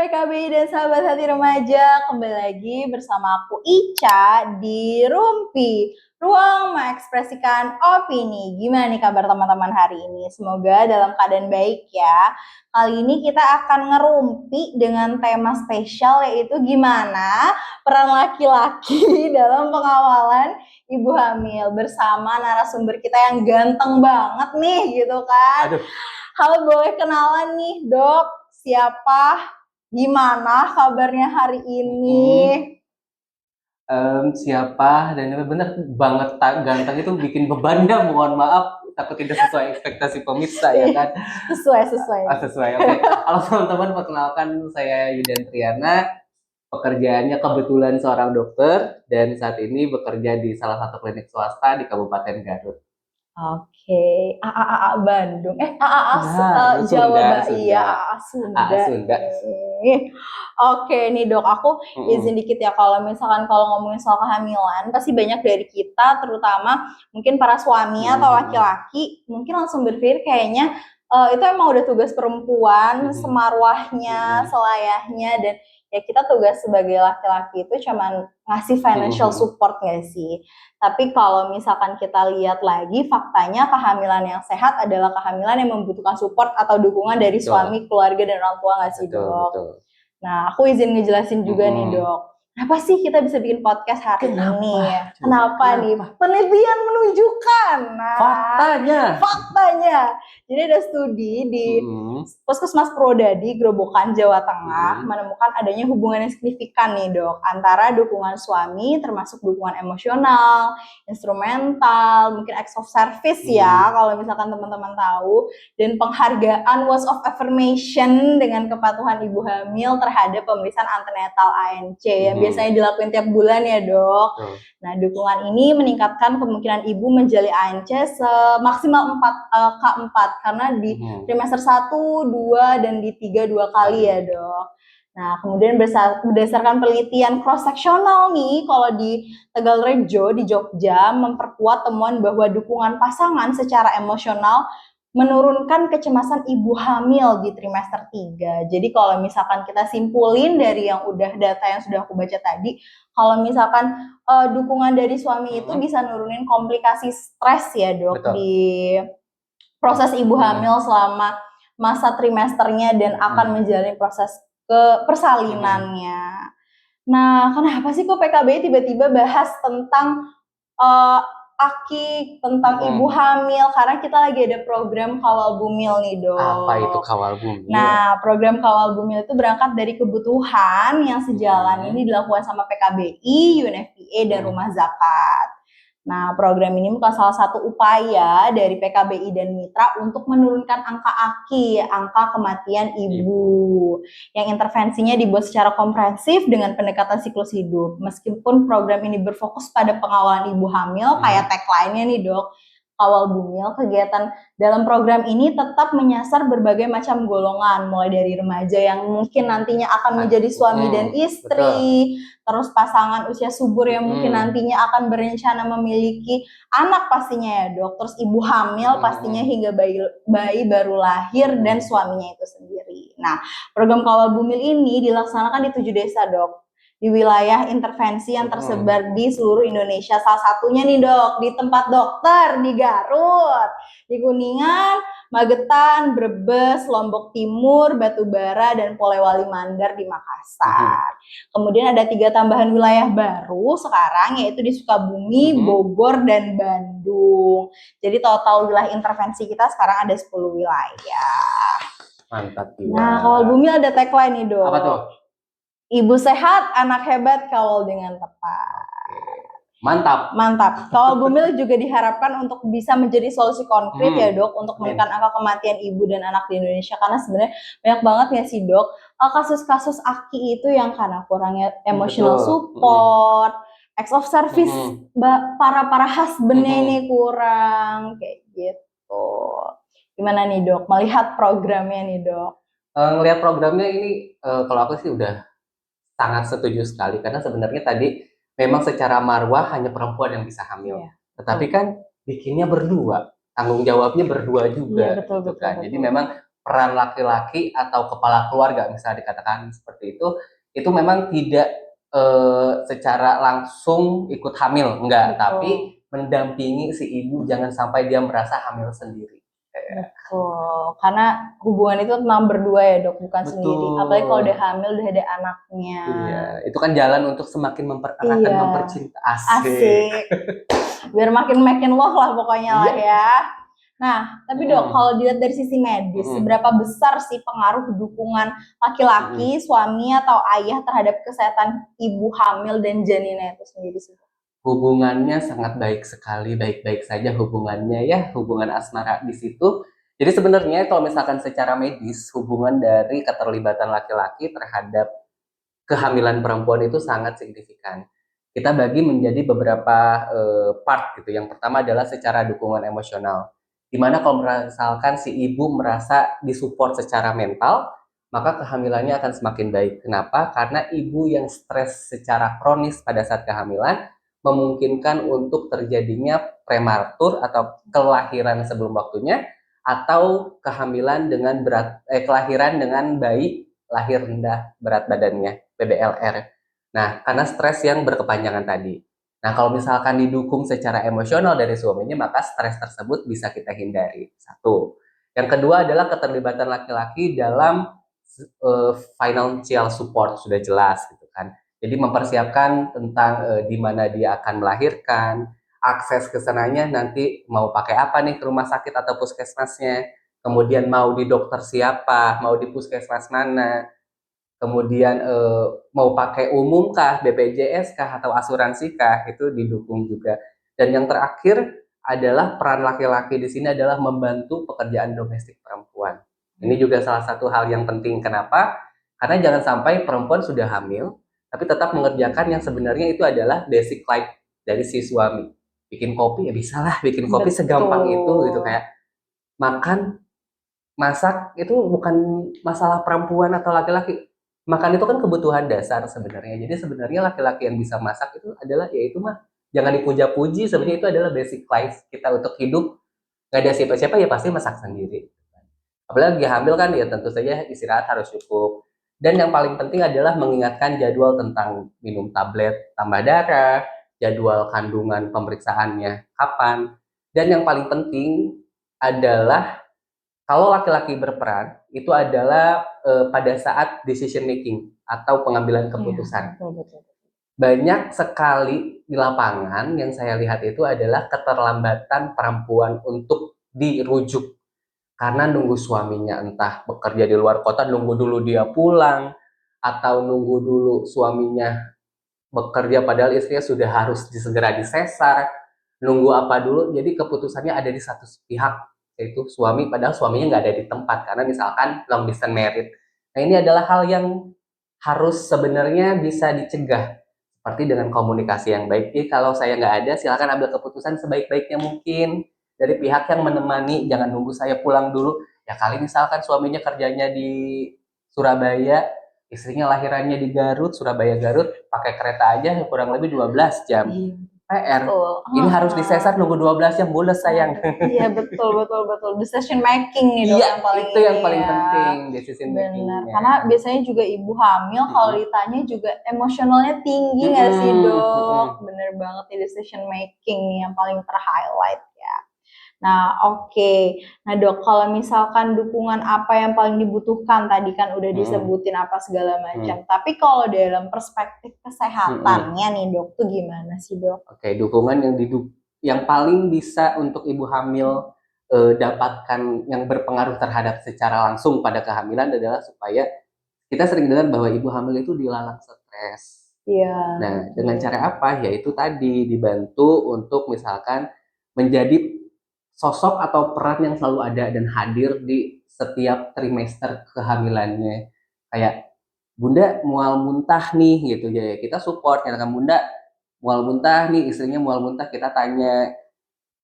PKB dan sahabat hati remaja, kembali lagi bersama aku Ica di Rumpi, ruang mengekspresikan opini. Gimana nih kabar teman-teman hari ini? Semoga dalam keadaan baik ya. Kali ini kita akan ngerumpi dengan tema spesial, yaitu gimana peran laki-laki dalam pengawalan ibu hamil, bersama narasumber kita yang ganteng banget nih gitu kan. Aduh. Halo, boleh kenalan nih dok, siapa? Gimana kabarnya hari ini? Siapa dan bener banget ganteng itu bikin beban ya, mohon maaf takut tidak sesuai ekspektasi pemirsa ya kan. Sesuai. Sesuai. Oke. Halo teman-teman, perkenalkan saya Yudan Triana. Pekerjaannya kebetulan seorang dokter dan saat ini bekerja di salah satu klinik swasta di Kabupaten Garut. Oke, AAA Bandung, Nah, Jawa, Sunda. iya, Sunda. Oke nih dok, aku izin dikit ya, kalau ngomongin soal kehamilan, pasti banyak dari kita, terutama mungkin para suami atau laki-laki, mungkin langsung berpikir kayaknya itu emang udah tugas perempuan, semarwahnya, selayahnya, dan ya kita tugas sebagai laki-laki itu cuman ngasih financial support gak sih? Tapi kalau misalkan kita lihat lagi, faktanya kehamilan yang sehat adalah kehamilan yang membutuhkan support atau dukungan dari suami, keluarga, dan orang tua gak sih dok? Betul. Nah, aku izin ngejelasin juga nih dok. Kenapa sih kita bisa bikin podcast hari ini? Kenapa nih? Penelitian menunjukkan. Nah, faktanya. Jadi ada studi di Puskesmas Prodadi, Grobogan, Jawa Tengah, menemukan adanya hubungan yang signifikan nih dok, antara dukungan suami, termasuk dukungan emosional, instrumental, mungkin acts of service ya, kalau misalkan teman-teman tahu, dan penghargaan words of affirmation dengan kepatuhan ibu hamil terhadap pemeriksaan antenatal ANC yang biasanya dilakukan tiap bulan ya dok. Nah, dukungan ini meningkatkan kemungkinan ibu menjalani ANC semaksimal K4 karena di trimester 1, 2, dan di 3 2 kali ya dok. Nah, kemudian berdasarkan penelitian cross-seksional nih, kalau di Tegalrejo, di Jogja, memperkuat temuan bahwa dukungan pasangan secara emosional menurunkan kecemasan ibu hamil di trimester 3. Jadi kalau misalkan kita simpulin dari yang data yang sudah aku baca tadi, kalau misalkan dukungan dari suami itu bisa nurunin komplikasi stres ya dok. Betul. Di proses ibu hamil selama masa trimesternya dan akan menjalani proses ke persalinannya. Nah, kenapa sih kok PKB tiba-tiba bahas tentang tentang ibu hamil? Karena kita lagi ada program Kawal Bumil nih dok. Apa itu Kawal Bumil? Nah, program Kawal Bumil itu berangkat dari kebutuhan yang sejalan ini dilakukan sama PKBI, UNFPA, dan Rumah Zakat. Nah, program ini bukan salah satu upaya dari PKBI dan mitra untuk menurunkan angka kematian ibu, yang intervensinya dibuat secara komprehensif dengan pendekatan siklus hidup. Meskipun program ini berfokus pada pengawalan ibu hamil, kayak tagline-nya nih dok, Kawal Bumil, kegiatan dalam program ini tetap menyasar berbagai macam golongan, mulai dari remaja yang mungkin nantinya akan menjadi suami dan istri, terus pasangan usia subur yang mungkin nantinya akan berencana memiliki anak pastinya ya dok, terus ibu hamil pastinya hingga bayi baru lahir dan suaminya itu sendiri. Nah, program Kawal Bumil ini dilaksanakan di 7 desa dok, di wilayah intervensi yang tersebar di seluruh Indonesia. Salah satunya nih dok, di tempat dokter di Garut, di Kuningan, Magetan, Brebes, Lombok Timur, Batubara, dan Polewali Mandar di Makassar. Kemudian ada 3 tambahan wilayah baru sekarang, yaitu di Sukabumi, Bogor, dan Bandung. Jadi total wilayah intervensi kita sekarang ada 10 wilayah. Mantap. Nah, Kawal Bumil ada tagline nih dok. Apa tuh? Ibu sehat, anak hebat, kawal dengan tepat. Mantap. Kawal Bumil juga diharapkan untuk bisa menjadi solusi konkret ya dok, untuk menekan angka kematian ibu dan anak di Indonesia. Karena sebenarnya banyak banget ya sih dok, kasus-kasus aki itu yang karena kurangnya emotional support, acts of service, para husbandnya ini kurang, kayak gitu. Gimana nih dok, melihat programnya nih dok? Melihat programnya ini, kalau aku sih udah sangat setuju sekali, karena sebenarnya tadi memang secara marwah hanya perempuan yang bisa hamil, tetapi kan bikinnya berdua, tanggung jawabnya berdua juga, betul. Jadi memang peran laki-laki atau kepala keluarga, misalnya dikatakan seperti itu memang tidak secara langsung ikut hamil, enggak, tapi mendampingi si ibu jangan sampai dia merasa hamil sendiri. Betul, karena hubungan itu tentang berdua ya dok, bukan Betul. sendiri. Apalagi kalau udah hamil, udah ada anaknya. Iya, itu kan jalan untuk semakin mempererat dan mempercinta. Asik. Biar makin love lah pokoknya lah ya. Nah, tapi dok, kalau dilihat dari sisi medis, seberapa besar sih pengaruh dukungan laki-laki, suami atau ayah terhadap kesehatan ibu hamil dan janinnya itu sendiri sih? Hubungannya sangat baik sekali, baik-baik saja hubungannya ya, hubungan asmara di situ. Jadi sebenarnya kalau misalkan secara medis, hubungan dari keterlibatan laki-laki terhadap kehamilan perempuan itu sangat signifikan. Kita bagi menjadi beberapa part gitu. Yang pertama adalah secara dukungan emosional. Dimana kalau misalkan si ibu merasa disupport secara mental, maka kehamilannya akan semakin baik. Kenapa? Karena ibu yang stres secara kronis pada saat kehamilan memungkinkan untuk terjadinya prematur atau kelahiran sebelum waktunya, atau kehamilan dengan kelahiran dengan bayi lahir rendah berat badannya, PBLR. Nah, karena stres yang berkepanjangan tadi. Nah, kalau misalkan didukung secara emosional dari suaminya, maka stres tersebut bisa kita hindari. Satu. Yang kedua adalah keterlibatan laki-laki dalam financial support, sudah jelas gitu kan. Jadi mempersiapkan tentang di mana dia akan melahirkan, akses ke sananya nanti mau pakai apa nih ke rumah sakit atau puskesmasnya, kemudian mau di dokter siapa, mau di puskesmas mana, kemudian mau pakai umum kah, BPJS kah, atau asuransi kah, itu didukung juga. Dan yang terakhir adalah peran laki-laki di sini adalah membantu pekerjaan domestik perempuan. Ini juga salah satu hal yang penting. Kenapa? Karena jangan sampai perempuan sudah hamil, tapi tetap mengerjakan yang sebenarnya itu adalah basic life dari si suami. Bikin kopi ya bisa lah, bikin kopi segampang itu gitu, kayak makan, masak itu bukan masalah perempuan atau laki-laki. Makan itu kan kebutuhan dasar sebenarnya. Jadi sebenarnya laki-laki yang bisa masak itu adalah, ya itu mah jangan dipuja-puji, sebenarnya itu adalah basic life kita untuk hidup. Gak ada siapa-siapa ya pasti masak sendiri. Apalagi hamil kan ya tentu saja istirahat harus cukup. Dan yang paling penting adalah mengingatkan jadwal tentang minum tablet tambah darah, jadwal kandungan pemeriksaannya kapan. Dan yang paling penting adalah kalau laki-laki berperan itu adalah pada saat decision making atau pengambilan keputusan. Banyak sekali di lapangan yang saya lihat itu adalah keterlambatan perempuan untuk dirujuk karena nunggu suaminya entah bekerja di luar kota, nunggu dulu dia pulang, atau nunggu dulu suaminya bekerja padahal istrinya sudah harus segera disesar, nunggu apa dulu, jadi keputusannya ada di satu pihak, yaitu suami, padahal suaminya nggak ada di tempat karena misalkan long distance married. Nah, ini adalah hal yang harus sebenarnya bisa dicegah seperti dengan komunikasi yang baik. Jadi kalau saya nggak ada, silakan ambil keputusan sebaik-baiknya mungkin dari pihak yang menemani, jangan nunggu saya pulang dulu. Ya kali misalkan suaminya kerjanya di Surabaya, istrinya lahirannya di Garut, Surabaya Garut, pakai kereta aja kurang lebih 12 jam. PR. Ini harus disesar nunggu 12 jam, boleh sayang. Iya betul. Decision making nih dok, iya, yang paling itu yang paling penting, decision making. Karena biasanya juga ibu hamil kalau ditanya juga emosionalnya tinggi nggak sih dok? Bener banget nih, decision making nih yang paling ter-highlight ya. Nah oke. Nah dok, kalau misalkan dukungan apa yang paling dibutuhkan, tadi kan udah disebutin apa segala macam. Tapi kalau dalam perspektif kesehatannya nih dok, tuh gimana sih dok? Oke, dukungan yang paling bisa untuk ibu hamil dapatkan yang berpengaruh terhadap secara langsung pada kehamilan adalah supaya kita sering dengar bahwa ibu hamil itu dilalang stres. Iya. Nah, dengan cara apa? Yaitu tadi dibantu untuk misalkan menjadi sosok atau peran yang selalu ada dan hadir di setiap trimester kehamilannya. Kayak Bunda mual muntah nih gitu ya, kita support, katakan Bunda mual muntah nih, istrinya mual muntah, kita tanya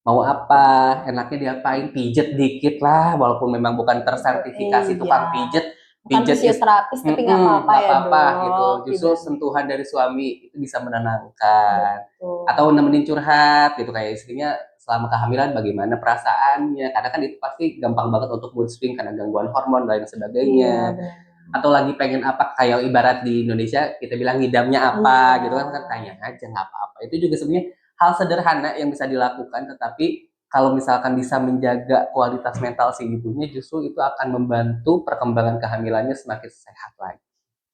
mau apa, enaknya diapain, pijet dikit lah, walaupun memang bukan tersertifikasi tukang pijet. Pijet fisioterapis tapi nggak apa-apa ya dok. Gitu. Justru sentuhan dari suami itu bisa menenangkan. Atau nemenin curhat gitu, kayak istrinya selama kehamilan bagaimana perasaannya, karena kan itu pasti gampang banget untuk mood swing karena gangguan hormon dan lain sebagainya. Atau lagi pengen apa, kayak ibarat di Indonesia kita bilang ngidamnya apa gitu kan tanya aja nggak apa-apa. Itu juga sebenarnya hal sederhana yang bisa dilakukan, tetapi kalau misalkan bisa menjaga kualitas mental si ibunya, justru itu akan membantu perkembangan kehamilannya semakin sehat lagi.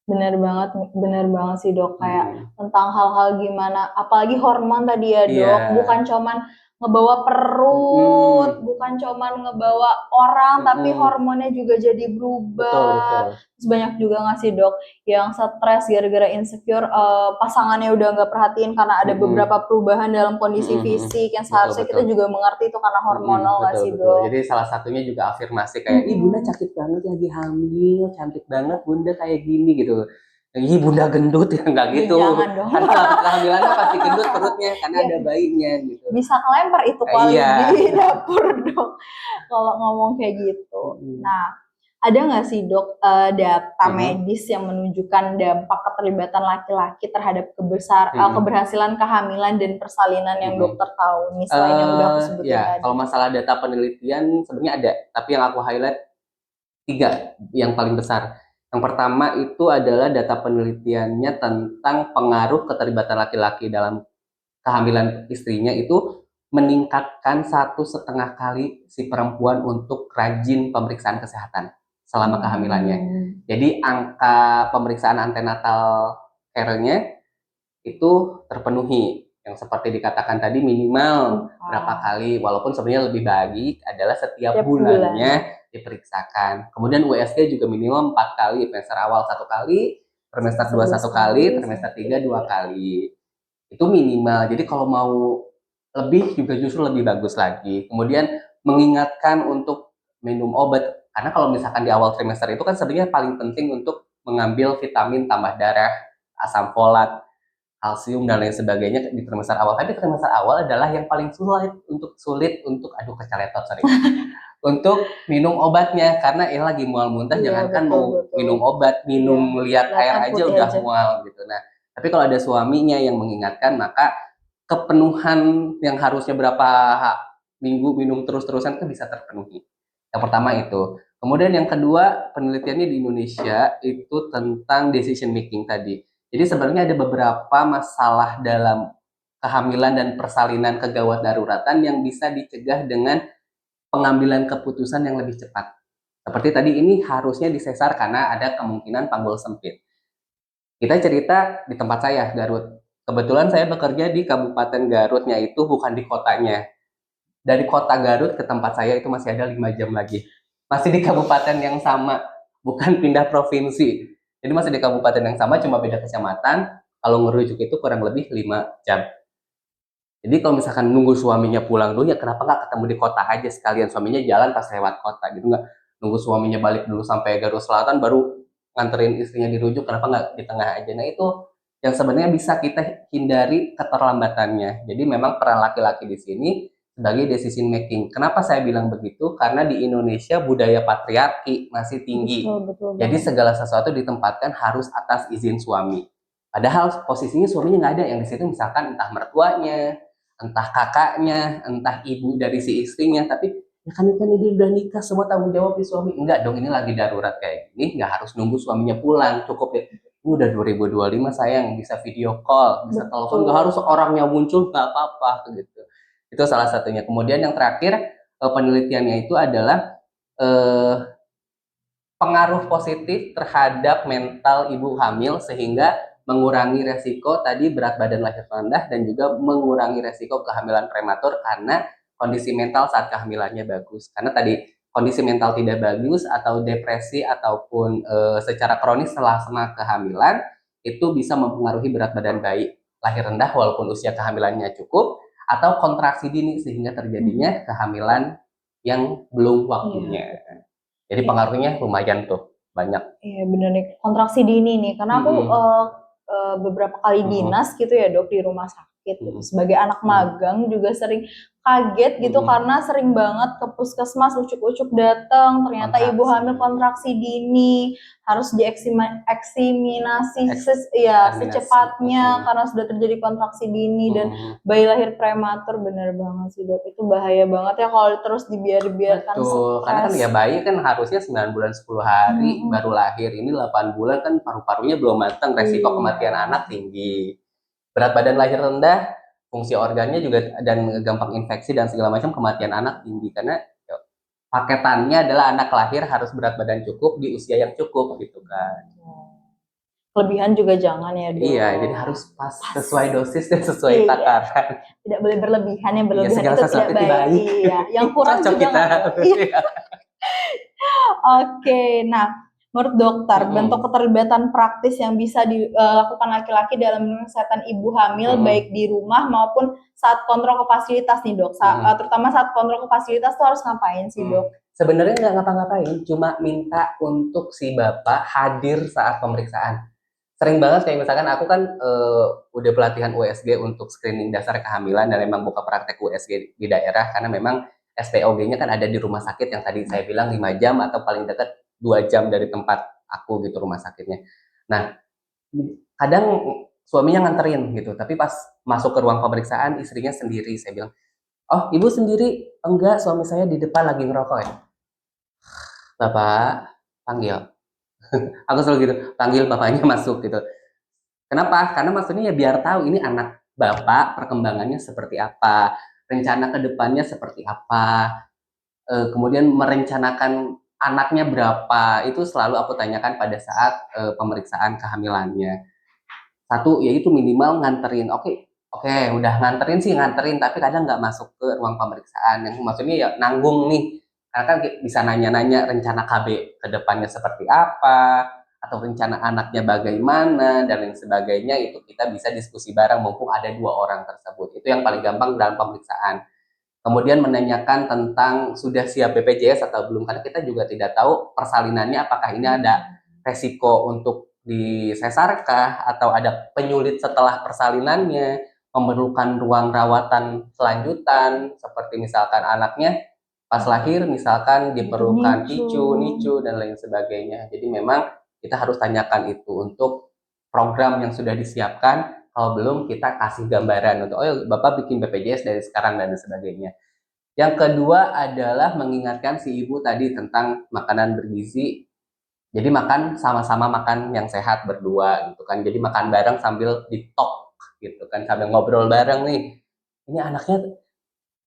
Bener banget sih dok, kayak tentang hal-hal gimana, apalagi hormon tadi ya dok, bukan cuman ngebawa perut, bukan cuman ngebawa orang, tapi hormonnya juga jadi berubah. Terus banyak juga nggak sih dok yang stres gara-gara insecure, pasangannya udah nggak perhatiin karena ada beberapa perubahan dalam kondisi fisik yang seharusnya kita juga mengerti itu karena hormonal nggak sih dok? Jadi salah satunya juga afirmasi kayak, ih bunda cantik banget lagi hamil, cantik banget bunda kayak gini gitu. Ih bunda gendut ya, nggak gitu. Jangan dong. Karena kehamilannya pasti gendut perutnya karena ada bayinya gitu. Bisa kelempar itu paling di dapur dok kalau ngomong kayak gitu. Nah, ada nggak sih dok data medis yang menunjukkan dampak keterlibatan laki-laki terhadap keberhasilan kehamilan dan persalinan yang dokter tahu? Misalnya yang udah aku sebutin tadi. Kalau masalah data penelitian sebenarnya ada, tapi yang aku highlight 3 yang paling besar. Yang pertama itu adalah data penelitiannya tentang pengaruh keterlibatan laki-laki dalam kehamilan istrinya itu meningkatkan 1,5 kali si perempuan untuk rajin pemeriksaan kesehatan selama kehamilannya. Jadi angka pemeriksaan antenatal care-nya itu terpenuhi. Yang seperti dikatakan tadi minimal berapa kali, walaupun sebenarnya lebih baik adalah setiap bulannya diperiksakan. Kemudian USG juga minimal 4 kali, trimester awal 1 kali, trimester 2 1 kali, trimester 3 2 kali. Itu minimal. Jadi kalau mau lebih juga justru lebih bagus lagi. Kemudian mengingatkan untuk minum obat, karena kalau misalkan di awal trimester itu kan sebenarnya paling penting untuk mengambil vitamin tambah darah, asam folat, kalsium dan lain sebagainya di trimester awal. Tapi trimester awal adalah yang paling sulit untuk untuk minum obatnya, karena lagi mual muntah, jangankan mau minum obat, minum lihat air aja udah mual gitu. Nah, tapi kalau ada suaminya yang mengingatkan, maka kepenuhan yang harusnya berapa minggu minum terus-terusan kan bisa terpenuhi. Yang pertama itu. Kemudian yang kedua, penelitiannya di Indonesia itu tentang decision making tadi. Jadi sebenarnya ada beberapa masalah dalam kehamilan dan persalinan kegawat daruratan yang bisa dicegah dengan pengambilan keputusan yang lebih cepat. Seperti tadi ini harusnya disesar karena ada kemungkinan panggul sempit. Kita cerita di tempat saya, Garut. Kebetulan saya bekerja di Kabupaten Garutnya itu bukan di kotanya. Dari kota Garut ke tempat saya itu masih ada 5 jam lagi. Masih di kabupaten yang sama, bukan pindah provinsi. Jadi masih di kabupaten yang sama, cuma beda kecamatan. Kalau ngerujuk itu kurang lebih 5 jam. Jadi kalau misalkan nunggu suaminya pulang dulu, ya kenapa nggak ketemu di kota aja sekalian, suaminya jalan pas lewat kota gitu, nggak nunggu suaminya balik dulu sampai Garut Selatan baru nganterin istrinya dirujuk, kenapa nggak di tengah aja. Nah itu yang sebenarnya bisa kita hindari keterlambatannya. Jadi memang peran laki-laki di sini sebagai decision making. Kenapa saya bilang begitu? Karena di Indonesia budaya patriarki masih tinggi. Betul. Jadi segala sesuatu ditempatkan harus atas izin suami. Padahal posisinya suaminya nggak ada, yang di situ misalkan entah mertuanya, entah kakaknya, entah ibu dari si istrinya, tapi ya kan ini udah nikah, semua tanggung jawab di suami. Enggak dong, ini lagi darurat kayak gini, nggak harus nunggu suaminya pulang, cukup ya. Ini udah 2025 sayang, bisa video call, bisa telepon, nggak harus orangnya muncul, nggak apa-apa gitu. Itu salah satunya. Kemudian yang terakhir, penelitiannya itu adalah pengaruh positif terhadap mental ibu hamil, sehingga mengurangi resiko tadi berat badan lahir rendah dan juga mengurangi resiko kehamilan prematur karena kondisi mental saat kehamilannya bagus. Karena tadi kondisi mental tidak bagus atau depresi ataupun secara kronis selama kehamilan itu bisa mempengaruhi berat badan bayi lahir rendah walaupun usia kehamilannya cukup, atau kontraksi dini sehingga terjadinya kehamilan yang belum waktunya. Jadi pengaruhnya lumayan tuh, banyak. Iya bener nih, kontraksi dini nih, karena aku beberapa kali dinas gitu ya dok di rumah sakit. gitu. Sebagai anak magang juga sering kaget gitu karena sering banget ke puskesmas ucuk-ucuk datang, ternyata ibu hamil kontraksi dini, harus dieksaminasi secepatnya karena sudah terjadi kontraksi dini dan bayi lahir prematur. Bener banget sih dok, itu bahaya banget ya kalau terus dibiarkan stres. Karena kan ya bayi kan harusnya 9 bulan 10 hari baru lahir, ini 8 bulan kan paru-parunya belum matang, resiko kematian anak tinggi, berat badan lahir rendah, fungsi organnya juga dan gampang infeksi dan segala macam, kematian anak tinggi karena paketannya adalah anak lahir harus berat badan cukup di usia yang cukup gitu kan. Kelebihan juga jangan ya dok. Iya, jadi harus pas sesuai dosis dan sesuai takaran. Tidak boleh berlebihan, yang berlebihan itu tidak baik. Iya, yang kurang juga kita. Oke, nah menurut dokter, bentuk keterlibatan praktis yang bisa dilakukan laki-laki dalam kesehatan ibu hamil baik di rumah maupun saat kontrol ke fasilitas nih dok, terutama saat kontrol ke fasilitas tuh harus ngapain sih dok? Sebenarnya nggak ngapa-ngapain, cuma minta untuk si bapak hadir saat pemeriksaan. Sering banget kayak misalkan aku kan udah pelatihan USG untuk screening dasar kehamilan dan memang buka praktek USG di daerah karena memang SPOG-nya kan ada di rumah sakit yang tadi saya bilang 5 jam atau paling dekat 2 jam dari tempat aku gitu rumah sakitnya. Nah, kadang suaminya nganterin gitu, tapi pas masuk ke ruang pemeriksaan istrinya sendiri. Saya bilang, "Oh, ibu sendiri?" "Enggak, suami saya di depan lagi ngerokok ya." "Bapak, panggil." Aku selalu gitu, panggil bapaknya masuk gitu. Kenapa? Karena maksudnya ya biar tahu ini anak bapak perkembangannya seperti apa, rencana ke depannya seperti apa, kemudian merencanakan anaknya berapa, itu selalu aku tanyakan pada saat pemeriksaan kehamilannya. Satu, yaitu minimal nganterin. Oke, udah nganterin, tapi kadang nggak masuk ke ruang pemeriksaan. Yang maksudnya ya nanggung nih, karena kan bisa nanya-nanya rencana KB ke depannya seperti apa, atau rencana anaknya bagaimana, dan lain sebagainya, itu kita bisa diskusi bareng, mumpung ada 2 orang tersebut. Itu yang paling gampang dalam pemeriksaan. Kemudian menanyakan tentang sudah siap BPJS atau belum, karena kita juga tidak tahu persalinannya apakah ini ada resiko untuk disesarkah atau ada penyulit setelah persalinannya, memerlukan ruang rawatan selanjutan seperti misalkan anaknya pas lahir misalkan diperlukan NICU dan lain sebagainya. Jadi memang kita harus tanyakan itu untuk program yang sudah disiapkan. Kalau belum kita kasih gambaran untuk, oh Bapak bikin BPJS dari sekarang dan sebagainya. Yang kedua adalah mengingatkan si ibu tadi tentang makanan bergizi. Jadi makan sama-sama, makan yang sehat berdua gitu kan. Jadi makan bareng sambil di-talk gitu kan, sambil ngobrol bareng nih. Ini anaknya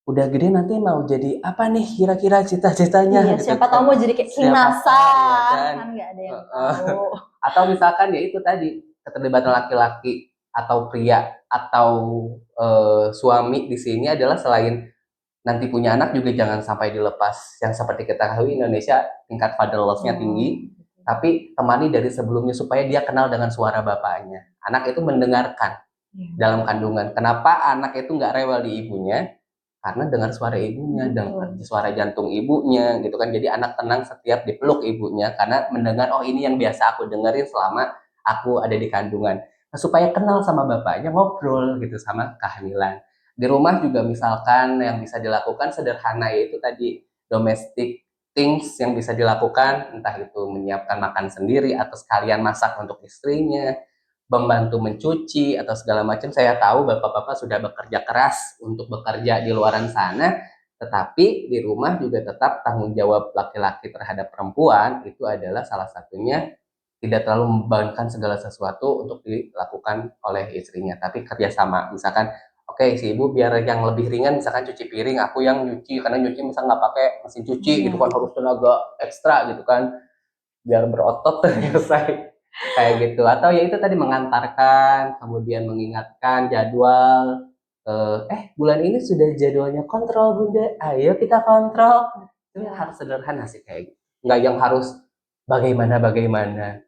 udah gede nanti mau jadi apa nih kira-kira cita-citanya? Iya, gitu siapa tahu mau jadi kayak Kinasa, kan nggak ada yang tahu. Atau misalkan ya itu tadi keterlibatan laki-laki atau pria atau suami di sini adalah selain nanti punya anak juga jangan sampai dilepas. Yang seperti kita ketahui Indonesia tingkat fatherless-nya tinggi, tapi temani dari sebelumnya supaya dia kenal dengan suara bapaknya. Anak itu mendengarkan dalam kandungan. Kenapa anak itu nggak rewel di ibunya? Karena dengar suara ibunya, dengar suara jantung ibunya gitu kan. Jadi anak tenang setiap dipeluk ibunya karena mendengar, oh ini yang biasa aku dengerin selama aku ada di kandungan. Nah, supaya kenal sama bapaknya, ngobrol gitu sama kehamilan. Di rumah juga misalkan yang bisa dilakukan sederhana, yaitu tadi domestic things yang bisa dilakukan, entah itu menyiapkan makan sendiri atau sekalian masak untuk istrinya, membantu mencuci atau segala macam. Saya tahu bapak-bapak sudah bekerja keras untuk bekerja di luaran sana, tetapi di rumah juga tetap tanggung jawab laki-laki terhadap perempuan itu adalah salah satunya tidak terlalu membebankan segala sesuatu untuk dilakukan oleh istrinya, tapi kerjasama. Misalkan, oke, si ibu biar yang lebih ringan, misalkan cuci piring, aku yang nyuci, karena nyuci misal nggak pakai mesin cuci gitu kan, harus tenaga ekstra gitu kan, biar berotot selesai. Kayak gitu. Atau ya itu tadi mengantarkan, kemudian mengingatkan jadwal, bulan ini sudah jadwalnya kontrol bunda, ayo kita kontrol. Itu harus sederhana sih kayak gitu, nggak yang harus bagaimana.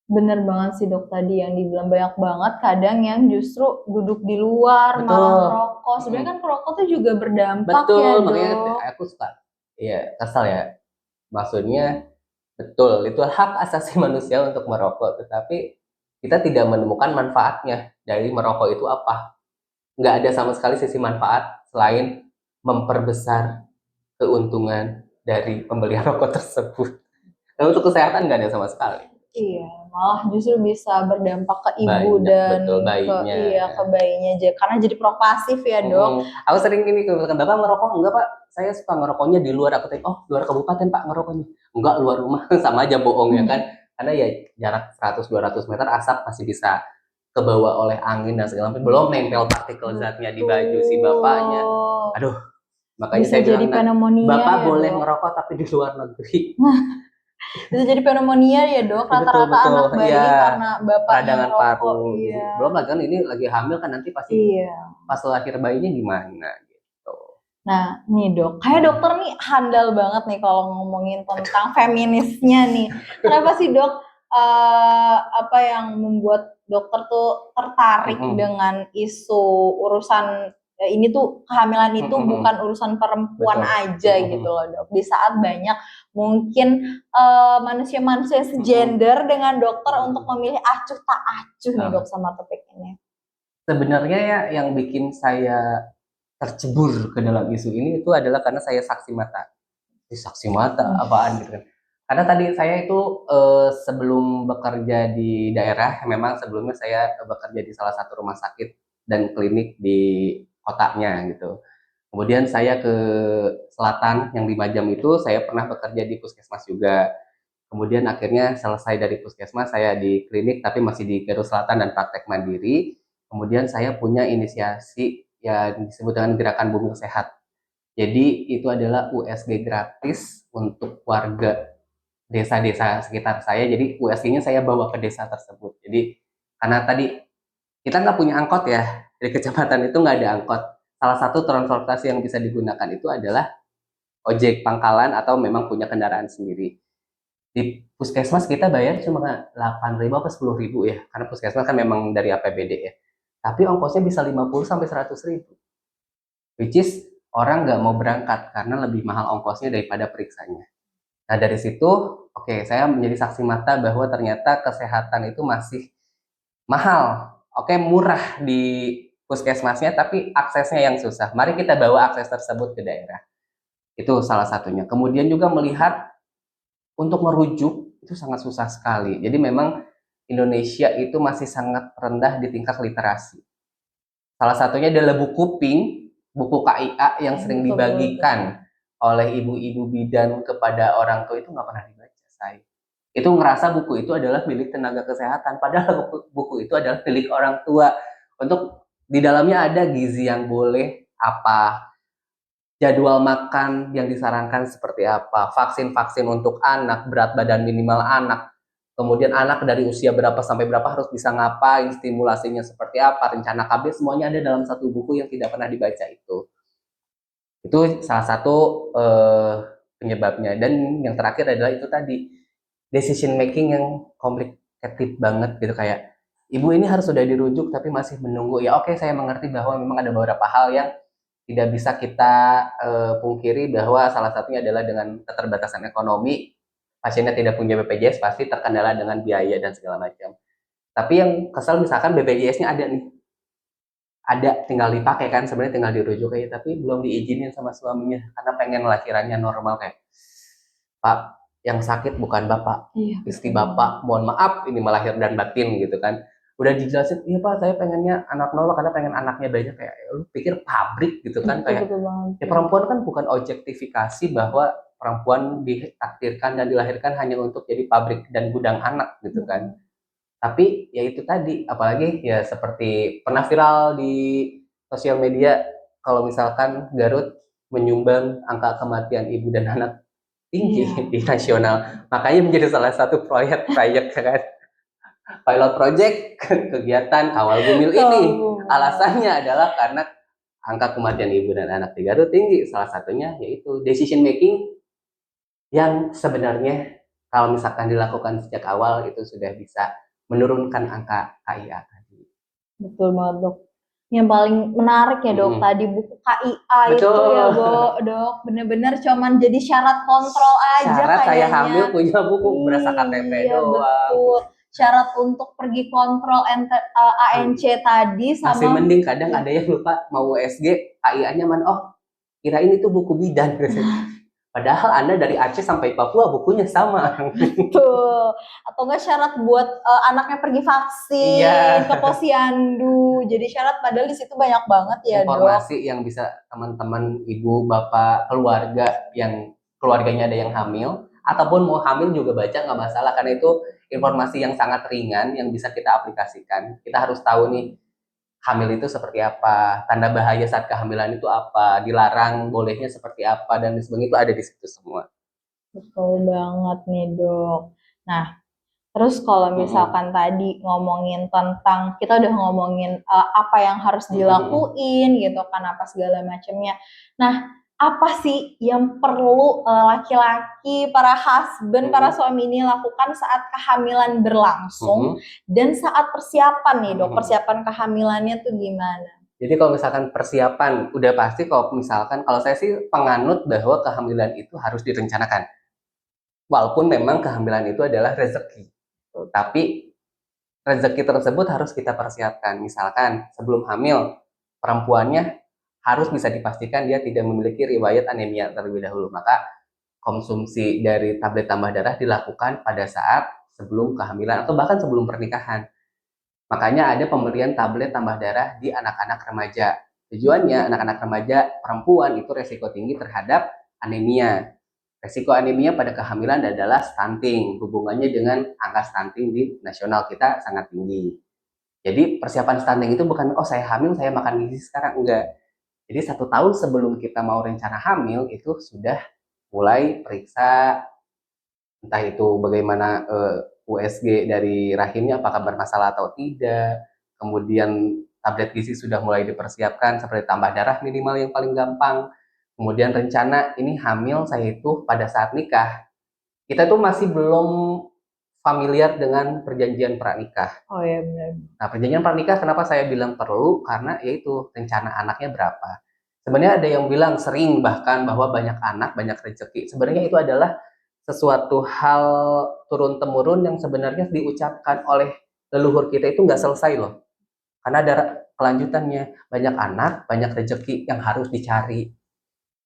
Bener banget sih dok, tadi yang dibilang banyak banget kadang yang justru duduk di luar malah merokok. Sebenarnya kan merokok tuh juga berdampak ya dok. Makanya aku suka kesal ya, maksudnya betul, itu hak asasi manusia untuk merokok, tetapi kita tidak menemukan manfaatnya dari merokok itu apa. nggak ada sama sekali sisi manfaat selain memperbesar keuntungan dari pembelian rokok tersebut. Dan untuk kesehatan nggak ada sama sekali. Iya, malah justru bisa berdampak ke ibu dan ke bayinya aja, karena jadi provokatif ya dok. Aku sering gini, kalau Bapak ngerokok, enggak Pak, saya suka ngerokoknya di luar. Aku tanya, oh luar kabupaten Pak ngerokoknya? Enggak, luar rumah. Sama aja bohong ya kan, karena ya jarak 100-200 meter asap masih bisa kebawa oleh angin dan segala macam, belum nempel partikel zatnya di baju si bapaknya. Aduh, makanya bisa saya bilang, Bapak ya, boleh ngerokok tapi di luar negeri. Bisa jadi pneumonia ya dok, rata-rata anak bayi karena bapaknya ngerokok. Belum lagi kan ini lagi hamil kan, nanti pasti pas lahir bayinya gimana gitu. Nah nih dok, kayak dokter nih handal banget nih kalau ngomongin tentang feminisnya nih. Kenapa sih dok, apa yang membuat dokter tuh tertarik dengan isu urusan ini tuh, kehamilan itu bukan urusan perempuan aja gitu loh dok. Di saat banyak mungkin manusia-manusia segender dengan dokter untuk memilih acuh tak acuh nih dok sama topik ini. Sebenarnya ya yang bikin saya tercebur ke dalam isu ini itu adalah karena saya saksi mata. Saksi mata apaan gitu kan. Karena tadi saya itu sebelum bekerja di daerah, memang sebelumnya saya bekerja di salah satu rumah sakit dan klinik di kotanya gitu. Kemudian saya ke selatan yang di Majam itu, saya pernah bekerja di puskesmas juga. Kemudian akhirnya selesai dari puskesmas, saya di klinik tapi masih di Garut Selatan dan praktek mandiri. Kemudian saya punya inisiasi yang disebut dengan Gerakan Bumi Sehat. Jadi itu adalah USG gratis untuk warga desa-desa sekitar saya. Jadi USG-nya saya bawa ke desa tersebut. Jadi karena tadi kita nggak punya angkot ya, dari kecamatan itu nggak ada angkot. Salah satu transportasi yang bisa digunakan itu adalah ojek pangkalan atau memang punya kendaraan sendiri. Di puskesmas kita bayar cuma 8.000 atau 10.000 ya, karena puskesmas kan memang dari APBD ya. Tapi ongkosnya bisa 50 sampai 100.000. Which is orang nggak mau berangkat karena lebih mahal ongkosnya daripada periksanya. Nah dari situ, oke, saya menjadi saksi mata bahwa ternyata kesehatan itu masih mahal. Oke, murah di puskesmasnya, tapi aksesnya yang susah. Mari kita bawa akses tersebut ke daerah. Itu salah satunya. Kemudian juga melihat untuk merujuk itu sangat susah sekali. Jadi memang Indonesia itu masih sangat rendah di tingkat literasi. Salah satunya adalah buku PINK, buku KIA yang sering dibagikan oleh ibu-ibu bidan kepada orang tua itu nggak pernah dibaca saya. Itu ngerasa buku itu adalah milik tenaga kesehatan, padahal buku itu adalah milik orang tua. Untuk di dalamnya ada gizi yang boleh apa, jadwal makan yang disarankan seperti apa, vaksin-vaksin untuk anak, berat badan minimal anak, kemudian anak dari usia berapa sampai berapa harus bisa ngapain, stimulasinya seperti apa, rencana KB, semuanya ada dalam satu buku yang tidak pernah dibaca itu. Itu salah satu penyebabnya. Dan yang terakhir adalah itu tadi, decision making yang complicated banget gitu, kayak ibu ini harus sudah dirujuk tapi masih menunggu. Ya oke, saya mengerti bahwa memang ada beberapa hal yang tidak bisa kita pungkiri, bahwa salah satunya adalah dengan keterbatasan ekonomi, pasiennya tidak punya BPJS pasti terkendala dengan biaya dan segala macam. Tapi yang kesel misalkan BPJS-nya ada nih, ada tinggal dipakai kan, sebenarnya tinggal dirujuk aja, tapi belum diizinin sama suaminya karena pengen lahirannya normal. Kayak, Pak, yang sakit bukan Bapak, istri Bapak, mohon maaf ini melahir dan batin gitu kan. Udah dijelasin, iya Pak, saya pengennya anak normal karena pengen anaknya banyak. Kayak lu pikir pabrik gitu kan. Kayak ya perempuan kan bukan objektifikasi bahwa perempuan ditakdirkan dan dilahirkan hanya untuk jadi pabrik dan gudang anak gitu kan. Tapi ya itu tadi, apalagi ya seperti pernah viral di sosial media, kalau misalkan Garut menyumbang angka kematian ibu dan anak tinggi di nasional, makanya menjadi salah satu proyek kan, pilot project kegiatan Kawal Bumil ini. Alasannya adalah karena angka kematian ibu dan anak di Garut tinggi. Salah satunya yaitu decision making yang sebenarnya kalau misalkan dilakukan sejak awal itu sudah bisa menurunkan angka KIA tadi. Betul banget dok. Yang paling menarik ya dok, tadi buku KIA itu ya dok, bener-bener cuman jadi syarat kontrol aja syarat kayaknya. Saya hamil punya buku berasa KTP doang. Betul. syarat untuk pergi kontrol ANC tadi sama masih mending kadang ada yang lupa mau USG KIA-nya mana, oh kirain itu buku bidan. Padahal Anda dari Aceh sampai Papua bukunya sama. Betul. Atau enggak syarat buat anaknya pergi vaksin ke posyandu. Jadi syarat padahal di situ banyak banget ya, informasi yang bisa teman-teman, ibu, bapak, keluarga yang keluarganya ada yang hamil ataupun mau hamil juga baca nggak masalah, karena itu informasi yang sangat ringan yang bisa kita aplikasikan. Kita harus tahu nih hamil itu seperti apa, tanda bahaya saat kehamilan itu apa, dilarang bolehnya seperti apa, dan sebagainya itu ada di situ semua. Betul banget nih Dok. Nah, terus kalau misalkan tadi ngomongin tentang, kita udah ngomongin apa yang harus dilakuin gitu kan, apa segala macamnya. Nah, apa sih yang perlu laki-laki, para husband, para suami ini lakukan saat kehamilan berlangsung dan saat persiapan nih Dok, persiapan kehamilannya tuh gimana? Jadi kalau misalkan persiapan, udah pasti kalau misalkan, kalau saya sih penganut bahwa kehamilan itu harus direncanakan. Walaupun memang kehamilan itu adalah rezeki, tapi rezeki tersebut harus kita persiapkan. Misalkan sebelum hamil, perempuannya harus bisa dipastikan dia tidak memiliki riwayat anemia terlebih dahulu. Maka konsumsi dari tablet tambah darah dilakukan pada saat sebelum kehamilan atau bahkan sebelum pernikahan. Makanya ada pemberian tablet tambah darah di anak-anak remaja. Tujuannya anak-anak remaja perempuan itu resiko tinggi terhadap anemia. Resiko anemia pada kehamilan adalah stunting. Hubungannya dengan angka stunting di nasional kita sangat tinggi. Jadi persiapan stunting itu bukan, oh saya hamil saya makan gizi sekarang, enggak. Jadi 1 tahun sebelum kita mau rencana hamil itu sudah mulai periksa, entah itu bagaimana USG dari rahimnya apakah bermasalah atau tidak. Kemudian tablet gizi sudah mulai dipersiapkan seperti tambah darah minimal yang paling gampang. Kemudian rencana ini hamil saya itu pada saat nikah. Kita tuh masih belum familiar dengan perjanjian pranikah. Oh ya benar. Nah, perjanjian pranikah kenapa saya bilang perlu? Karena yaitu rencana anaknya berapa. Sebenarnya ada yang bilang sering bahkan bahwa banyak anak, banyak rezeki. Sebenarnya itu adalah sesuatu hal turun-temurun yang sebenarnya diucapkan oleh leluhur kita itu nggak selesai loh. Karena ada kelanjutannya, banyak anak, banyak rezeki yang harus dicari.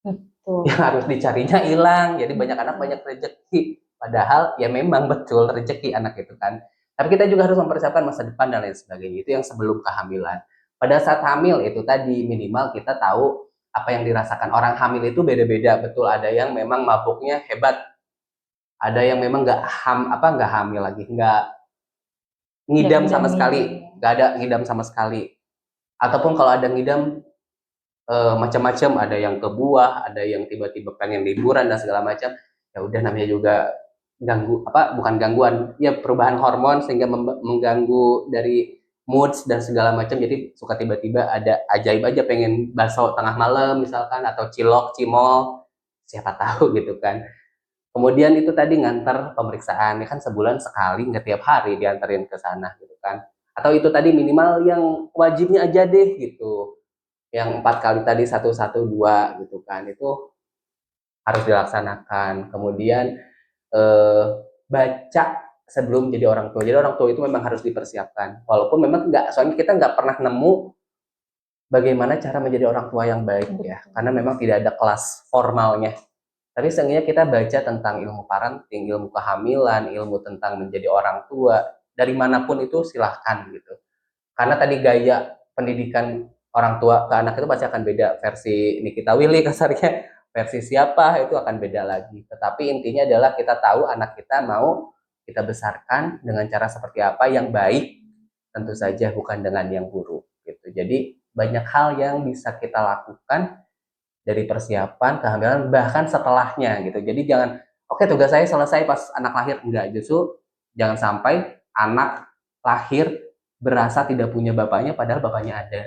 Betul. Yang harus dicarinya hilang, jadi banyak anak, banyak rezeki. Padahal ya memang betul rezeki anak itu kan. Tapi kita juga harus mempersiapkan masa depan dan lain sebagainya. Itu yang sebelum kehamilan. Pada saat hamil itu tadi minimal kita tahu apa yang dirasakan orang hamil itu beda-beda. Betul, ada yang memang mabuknya hebat, ada yang memang nggak hamil lagi, nggak ngidam sama sekali, nggak ada ngidam sama sekali. Ataupun kalau ada ngidam macam-macam, ada yang ke buah, ada yang tiba-tiba pengen liburan dan segala macam. Ya udah, namanya juga bukan gangguan, ya perubahan hormon sehingga mengganggu dari moods dan segala macam. Jadi suka tiba-tiba ada ajaib aja pengen bakso tengah malam misalkan, atau cilok, cimol, siapa tahu gitu kan. Kemudian itu tadi ngantar pemeriksaan, ya kan sebulan sekali, nggak tiap hari diantarin ke sana gitu kan. Atau itu tadi minimal yang wajibnya aja deh gitu, yang 4 kali tadi 112 gitu kan, itu harus dilaksanakan. Kemudian baca sebelum jadi orang tua. Jadi orang tua itu memang harus dipersiapkan. Walaupun memang soalnya kita nggak pernah nemu bagaimana cara menjadi orang tua yang baik ya, karena memang tidak ada kelas formalnya. Tapi seenggaknya kita baca tentang ilmu parenting, ilmu kehamilan, ilmu tentang menjadi orang tua, dari manapun itu silahkan gitu. Karena tadi gaya pendidikan orang tua ke anak itu pasti akan beda. Versi Nikita Willy kasarnya, versi siapa itu akan beda lagi. Tetapi intinya adalah kita tahu anak kita mau kita besarkan dengan cara seperti apa yang baik, tentu saja bukan dengan yang buruk gitu. Jadi banyak hal yang bisa kita lakukan dari persiapan kehamilan bahkan setelahnya gitu. Jadi jangan, oke tugas saya selesai pas anak lahir, enggak, justru jangan sampai anak lahir berasa tidak punya bapaknya padahal bapaknya ada.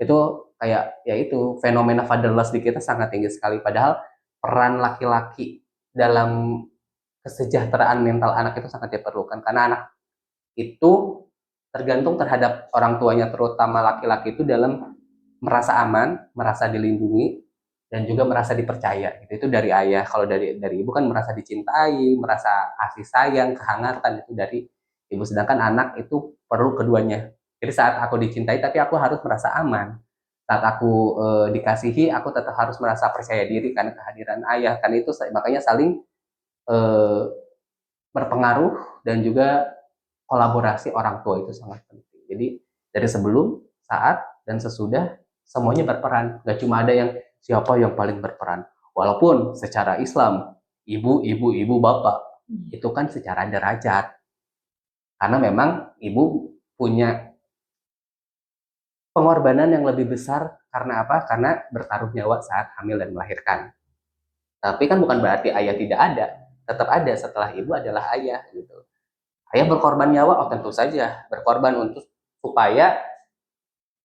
Itu kayak ya itu fenomena fatherless di kita sangat tinggi sekali, padahal peran laki-laki dalam kesejahteraan mental anak itu sangat diperlukan, karena anak itu tergantung terhadap orang tuanya, terutama laki-laki itu dalam merasa aman, merasa dilindungi, dan juga merasa dipercaya. Itu dari ayah. Kalau dari ibu kan merasa dicintai, merasa kasih sayang, kehangatan, itu dari ibu, sedangkan anak itu perlu keduanya. Jadi saat aku dicintai tapi aku harus merasa aman, saat aku dikasihi aku tetap harus merasa percaya diri karena kehadiran ayah. Kan itu makanya saling eh, berpengaruh, dan juga kolaborasi orang tua itu sangat penting. Jadi dari sebelum, saat, dan sesudah semuanya berperan. Gak cuma ada yang siapa yang paling berperan. Walaupun secara Islam ibu, bapak itu kan secara derajat. Karena memang ibu punya pengorbanan yang lebih besar karena apa? Karena bertaruh nyawa saat hamil dan melahirkan. Tapi kan bukan berarti ayah tidak ada. Tetap ada, setelah ibu adalah ayah gitu. Ayah berkorban nyawa, oh tentu saja berkorban untuk supaya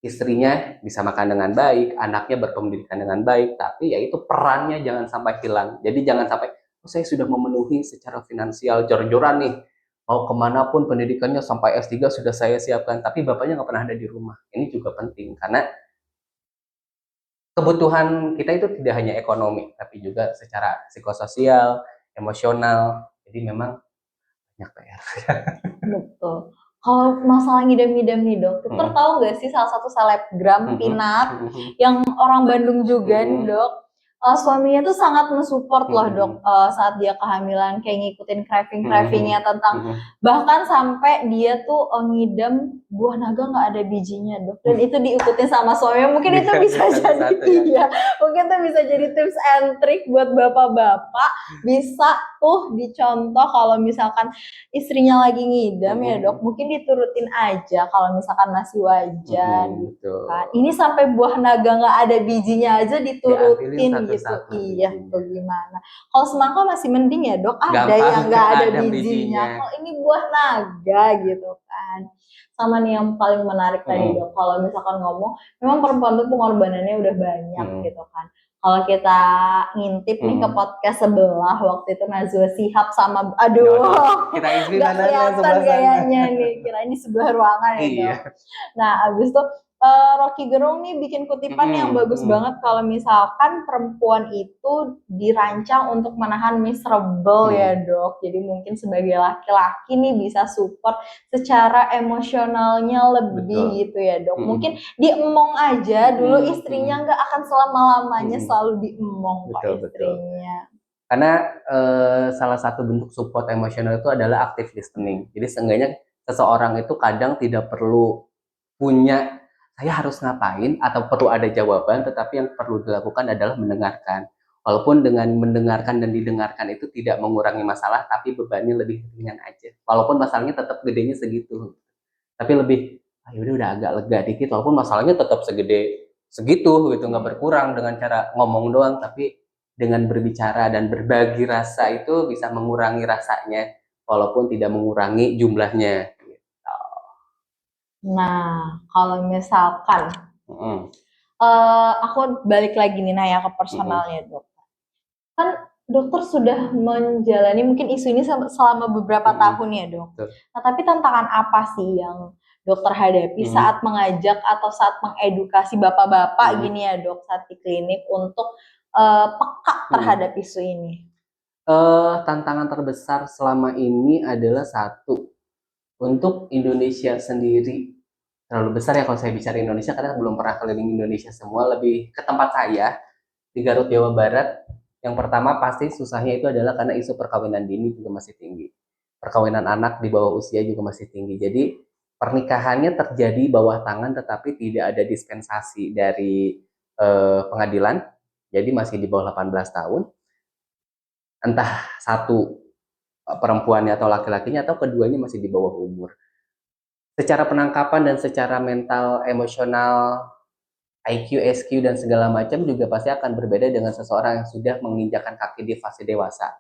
istrinya bisa makan dengan baik, anaknya berpendidikan dengan baik, tapi ya itu perannya jangan sampai hilang. Jadi jangan sampai, oh, saya sudah memenuhi secara finansial, jor-joran nih, mau kemanapun pendidikannya sampai S3 sudah saya siapkan, tapi bapaknya nggak pernah ada di rumah. Ini juga penting, karena kebutuhan kita itu tidak hanya ekonomi, tapi juga secara psikososial, emosional. Jadi memang banyak PR. Betul. Kalau masalah ngidam-ngidam nih dok, dokter tahu nggak sih salah satu selebgram Pinar yang orang Bandung juga nih dok, suaminya tuh sangat mensupport loh dok saat dia kehamilan, kayak ngikutin craving-cravingnya tentang, bahkan sampai dia tuh ngidam buah naga nggak ada bijinya dok, dan itu diikutin sama suaminya. Mungkin itu bisa jadi iya, mungkin itu bisa jadi tips and trick buat bapak-bapak, bisa tuh dicontoh kalau misalkan istrinya lagi ngidam ya dok, mungkin diturutin aja kalau misalkan masih wajan gitu kan. Ini sampai buah naga nggak ada bijinya aja diturutin gitu. Iya, tuh gimana? Kalau semangka masih mending ya dok, ada yang nggak ada bijinya. Kalau ini buah naga gitu kan. Sama nih yang paling menarik tadi dok, kalau misalkan ngomong, memang perempuan tuh pengorbanannya udah banyak gitu kan. Kalau kita ngintip nih ke podcast sebelah, waktu itu Najwa Shihab sama, aduh, kita isi nggak kelihatan kayaknya nih, kirain di sebelah ruangan ya dok. Nah abis itu Rocky Gerung nih bikin kutipan yang bagus banget, kalau misalkan perempuan itu dirancang untuk menahan miserable ya dok. Jadi mungkin sebagai laki-laki nih bisa support secara emosionalnya lebih gitu ya dok. Mungkin diemong aja dulu istrinya, nggak akan selama-lamanya selalu diemong kok istrinya. Karena salah satu bentuk support emosional itu adalah active listening. Jadi seenggaknya seseorang itu kadang tidak perlu punya saya harus ngapain atau perlu ada jawaban, tetapi yang perlu dilakukan adalah mendengarkan. Walaupun dengan mendengarkan dan didengarkan itu tidak mengurangi masalah, tapi bebannya lebih ringan aja. Walaupun masalahnya tetap gedenya segitu, tapi lebih, udah agak lega dikit. Walaupun masalahnya tetap segede segitu gitu, nggak berkurang dengan cara ngomong doang, tapi dengan berbicara dan berbagi rasa itu bisa mengurangi rasanya, walaupun tidak mengurangi jumlahnya. Nah, kalau misalkan aku balik lagi nih nanya ke personalnya dok. Kan dokter sudah menjalani mungkin isu ini selama beberapa tahun ya dok. Nah, tapi tantangan apa sih yang dokter hadapi saat mengajak atau saat mengedukasi bapak-bapak gini ya dok, saat di klinik untuk peka terhadap isu ini? Tantangan terbesar selama ini adalah satu, untuk Indonesia sendiri terlalu besar ya kalau saya bicara Indonesia, karena belum pernah keliling Indonesia semua. Lebih ke tempat saya di Garut, Jawa Barat. Yang pertama pasti susahnya itu adalah karena isu perkawinan dini juga masih tinggi, perkawinan anak di bawah usia juga masih tinggi. Jadi pernikahannya terjadi bawah tangan, tetapi tidak ada dispensasi dari pengadilan, jadi masih di bawah 18 tahun, entah satu perempuannya atau laki-lakinya, atau keduanya masih di bawah umur. Secara penangkapan dan secara mental, emosional, IQ, SQ, dan segala macam juga pasti akan berbeda dengan seseorang yang sudah menginjakkan kaki di fase dewasa.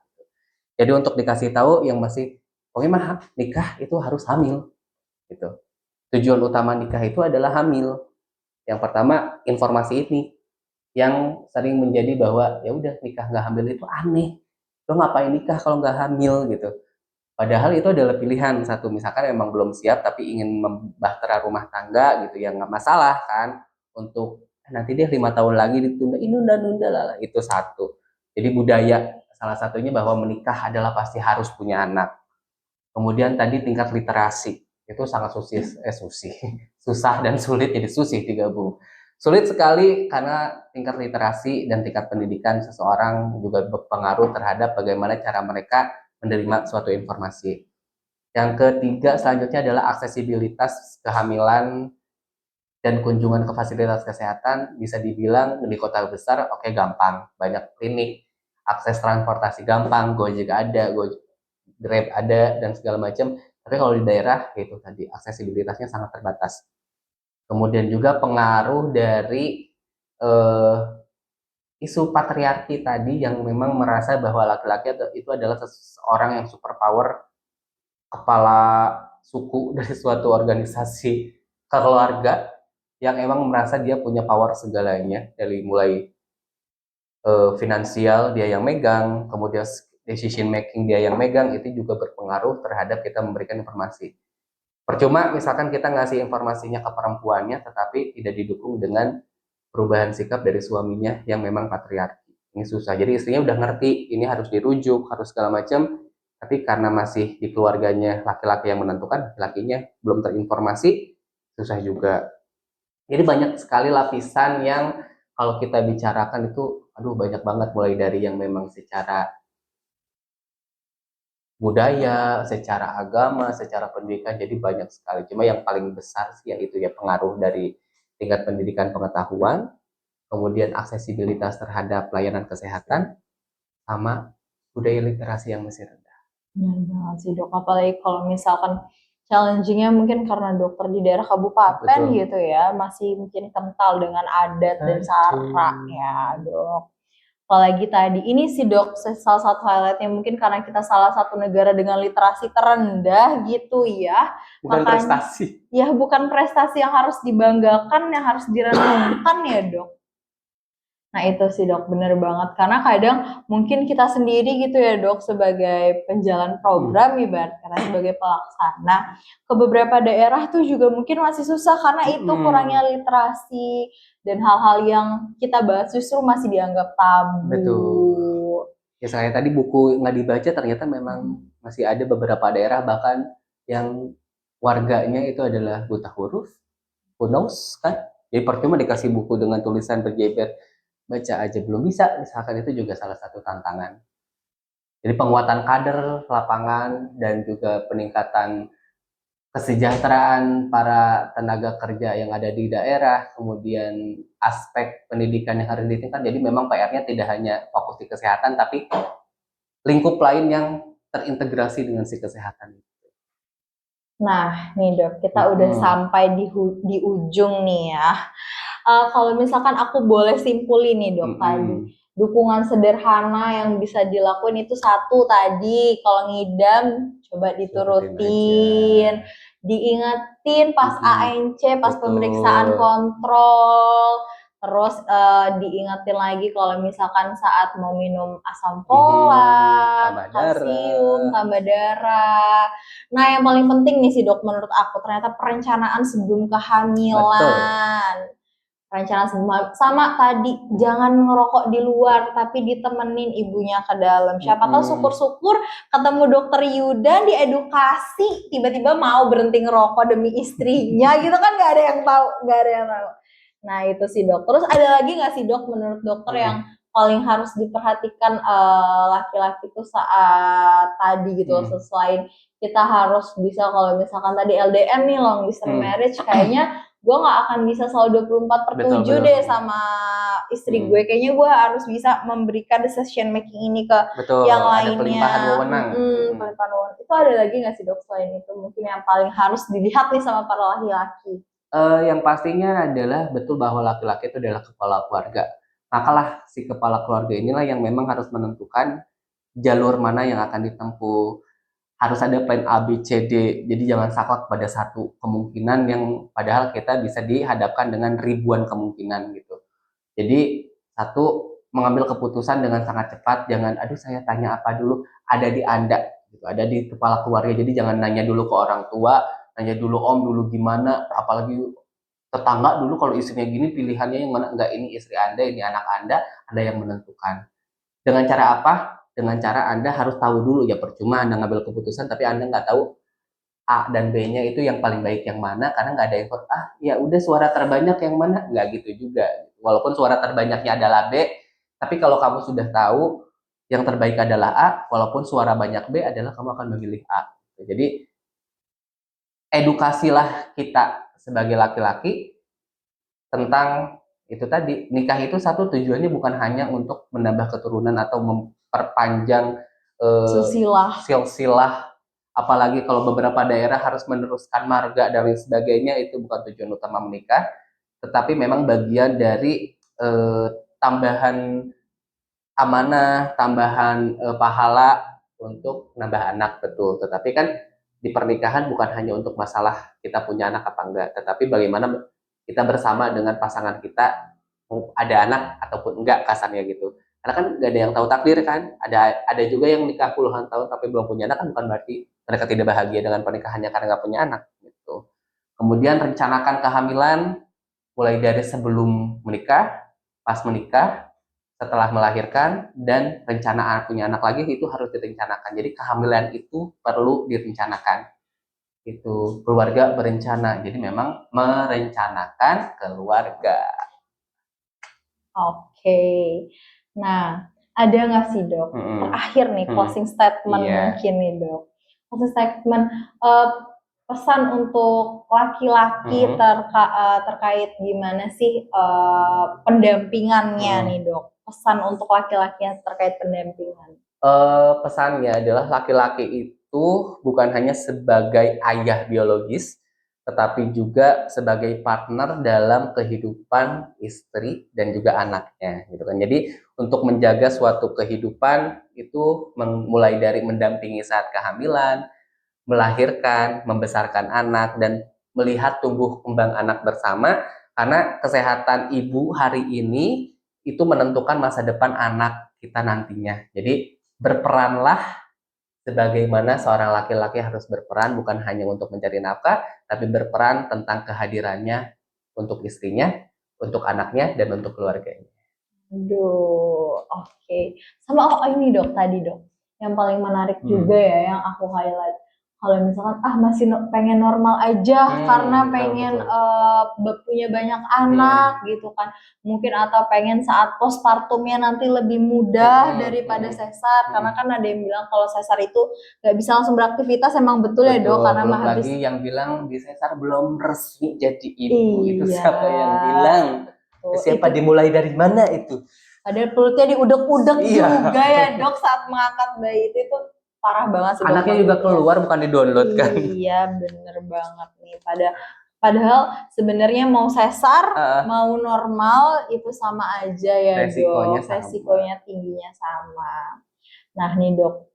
Jadi untuk dikasih tahu yang masih, pokoknya nikah itu harus hamil, gitu. Tujuan utama nikah itu adalah hamil. Yang pertama, informasi ini yang sering menjadi bahwa ya udah nikah nggak hamil itu aneh. Lo ngapain nikah kalau nggak hamil gitu? Padahal itu adalah pilihan. Satu, misalkan memang belum siap tapi ingin membahtera rumah tangga gitu, ya nggak masalah kan. Untuk nanti dia 5 tahun lagi ditunda, ini nunda-nunda lah, itu satu. Jadi budaya salah satunya bahwa menikah adalah pasti harus punya anak. Kemudian tadi tingkat literasi itu sangat susah dan sulit, jadi susih digabung. Sulit sekali karena tingkat literasi dan tingkat pendidikan seseorang juga berpengaruh terhadap bagaimana cara mereka menerima suatu informasi. Yang ketiga selanjutnya adalah aksesibilitas kehamilan dan kunjungan ke fasilitas kesehatan. Bisa dibilang di kota besar oke, gampang, banyak klinik, akses transportasi gampang, Gojek ada, Grab ada dan segala macam. Tapi kalau di daerah itu tadi aksesibilitasnya sangat terbatas. Kemudian juga pengaruh dari eh, isu patriarki tadi yang memang merasa bahwa laki-laki itu adalah seseorang yang superpower, kepala suku dari suatu organisasi keluarga, yang emang merasa dia punya power segalanya, dari mulai finansial dia yang megang, kemudian decision making dia yang megang, itu juga berpengaruh terhadap kita memberikan informasi. Percuma misalkan kita ngasih informasinya ke perempuannya tetapi tidak didukung dengan perubahan sikap dari suaminya yang memang patriarki. Ini susah. Jadi istrinya udah ngerti ini harus dirujuk, harus segala macam, tapi karena masih di keluarganya laki-laki yang menentukan, lakinya belum terinformasi, susah juga. Jadi banyak sekali lapisan yang kalau kita bicarakan itu, aduh banyak banget, mulai dari yang memang secara budaya, secara agama, secara pendidikan, jadi banyak sekali. Cuma yang paling besar sih yaitu ya pengaruh dari tingkat pendidikan pengetahuan, kemudian aksesibilitas terhadap layanan kesehatan, sama budaya literasi yang masih rendah. Benar banget sih dok, apalagi kalau misalkan challengingnya mungkin karena dokter di daerah kabupaten Betul. gitu ya, masih mungkin kental dengan adat dan sara ya dok. Apalagi tadi ini sih dok, salah satu highlightnya mungkin karena kita salah satu negara dengan literasi terendah gitu ya. Bukan Makanya, prestasi. ya bukan prestasi yang harus dibanggakan, yang harus direnungkan ya dok. Nah itu sih dok, bener banget. Karena kadang mungkin kita sendiri gitu ya dok, sebagai penjalan program ibarat karena sebagai pelaksana, ke beberapa daerah tuh juga mungkin masih susah karena itu kurangnya literasi dan hal-hal yang kita bahas justru masih dianggap tabu. Betul. Ya saya tadi buku nggak dibaca, ternyata memang masih ada beberapa daerah bahkan yang warganya itu adalah buta huruf, who knows kan? Jadi percuma dikasih buku dengan tulisan berjeber, baca aja belum bisa, misalkan, itu juga salah satu tantangan. Jadi penguatan kader lapangan dan juga peningkatan kesejahteraan para tenaga kerja yang ada di daerah, kemudian aspek pendidikan yang harus ditingkatkan. Jadi memang PR-nya tidak hanya fokus di kesehatan, tapi lingkup lain yang terintegrasi dengan si kesehatan. Nah, nih dok, kita udah sampai di ujung nih ya. Kalau misalkan aku boleh simpulin nih dok tadi, dukungan sederhana yang bisa dilakuin itu satu tadi, kalau ngidam coba diturutin, diingetin pas ANC, pas pemeriksaan kontrol, terus diingetin lagi kalau misalkan saat mau minum asam folat, kalsium, tambah darah. Nah yang paling penting nih sih dok menurut aku ternyata perencanaan sebelum kehamilan. Perencanaan sebelum sama tadi jangan ngerokok di luar tapi ditemenin ibunya ke dalam. Siapa tahu syukur-syukur ketemu dokter Yuda diedukasi tiba-tiba mau berhenti ngerokok demi istrinya gitu kan, nggak ada yang tahu. Nah itu sih dok. Terus ada lagi nggak sih dok menurut dokter yang paling harus diperhatikan laki-laki itu saat tadi gitu, selain kita harus bisa kalau misalkan tadi LDM nih long distance marriage, kayaknya gue nggak akan bisa selalu 24/7 deh sama istri gue. Kayaknya gue harus bisa memberikan decision making ini ke yang lainnya. Ada pelimpahan wewenang. Pelimpahan wewenang. Itu ada lagi nggak sih dok selain itu mungkin yang paling harus dilihat nih sama para laki-laki? Yang pastinya adalah betul bahwa laki-laki itu adalah kepala keluarga. Makalah si kepala keluarga inilah yang memang harus menentukan jalur mana yang akan ditempuh. Harus ada plan A, B, C, D. Jadi jangan saklek pada satu kemungkinan yang padahal kita bisa dihadapkan dengan ribuan kemungkinan gitu. Jadi satu, mengambil keputusan dengan sangat cepat. Jangan, aduh saya tanya apa dulu. Ada di Anda, gitu. Ada di kepala keluarga. Jadi jangan nanya dulu ke orang tua, nanya dulu om dulu gimana. Apalagi tetangga dulu kalau istrinya gini pilihannya yang mana. Enggak, ini istri Anda, ini anak Anda yang menentukan. Dengan cara apa? dengan cara Anda harus tahu dulu, ya percuma Anda ngambil keputusan tapi Anda nggak tahu A dan B-nya itu yang paling baik yang mana, karena nggak ada yang ya udah suara terbanyak yang mana, nggak gitu juga. Walaupun suara terbanyaknya adalah B, tapi kalau kamu sudah tahu yang terbaik adalah A, walaupun suara banyak B adalah kamu akan memilih A. Jadi edukasilah kita sebagai laki-laki tentang itu tadi, nikah itu satu tujuannya bukan hanya untuk menambah keturunan atau memperpanjang silsilah, apalagi kalau beberapa daerah harus meneruskan marga dan lain sebagainya, itu bukan tujuan utama menikah, tetapi memang bagian dari tambahan amanah, tambahan pahala untuk nambah anak, betul. Tetapi kan di pernikahan bukan hanya untuk masalah kita punya anak apa enggak, tetapi bagaimana kita bersama dengan pasangan kita ada anak ataupun enggak, kasarnya gitu. Karena kan gak ada yang tahu takdir kan. Ada juga yang nikah puluhan tahun tapi belum punya anak, kan bukan berarti mereka tidak bahagia dengan pernikahannya karena nggak punya anak gitu. Kemudian rencanakan kehamilan mulai dari sebelum menikah, pas menikah, setelah melahirkan, dan rencana punya anak lagi itu harus direncanakan. Jadi kehamilan itu perlu direncanakan. Itu keluarga berencana. Jadi memang merencanakan keluarga. Oke. Nah, ada nggak sih dok? Terakhir nih closing statement mungkin nih dok. Closing statement pesan untuk laki-laki terkait gimana sih pendampingannya nih dok. Pesan untuk laki-laki yang terkait pendampingan. Pesannya adalah laki-laki itu bukan hanya sebagai ayah biologis, tetapi juga sebagai partner dalam kehidupan istri dan juga anaknya, gitu kan. Jadi untuk menjaga suatu kehidupan itu mulai dari mendampingi saat kehamilan, melahirkan, membesarkan anak, dan melihat tumbuh kembang anak bersama, karena kesehatan ibu hari ini itu menentukan masa depan anak kita nantinya. Jadi berperanlah sebagaimana seorang laki-laki harus berperan, bukan hanya untuk mencari nafkah, tapi berperan tentang kehadirannya untuk istrinya, untuk anaknya, dan untuk keluarganya. Aduh, oke. Sama ini dok, tadi dok, yang paling menarik juga ya, yang aku highlight. Kalau misalkan masih pengen normal aja karena pengen punya banyak anak gitu kan, mungkin atau pengen saat postpartumnya nanti lebih mudah daripada sesar, karena kan ada yang bilang kalau sesar itu nggak bisa langsung beraktivitas, emang betul ya dok, karena belum lagi yang bilang di sesar belum resmi jadi ibu. Itu siapa yang bilang? Siapa itu, dimulai dari mana itu? Padahal perutnya diudek-udek juga ya dok saat mengangkat bayi itu parah banget sih. Anaknya juga keluar, bukan di-download kan? Iya bener banget nih. Padahal sebenarnya mau sesar, mau normal itu sama aja ya dok. Resikonya tingginya sama. Nah nih dok,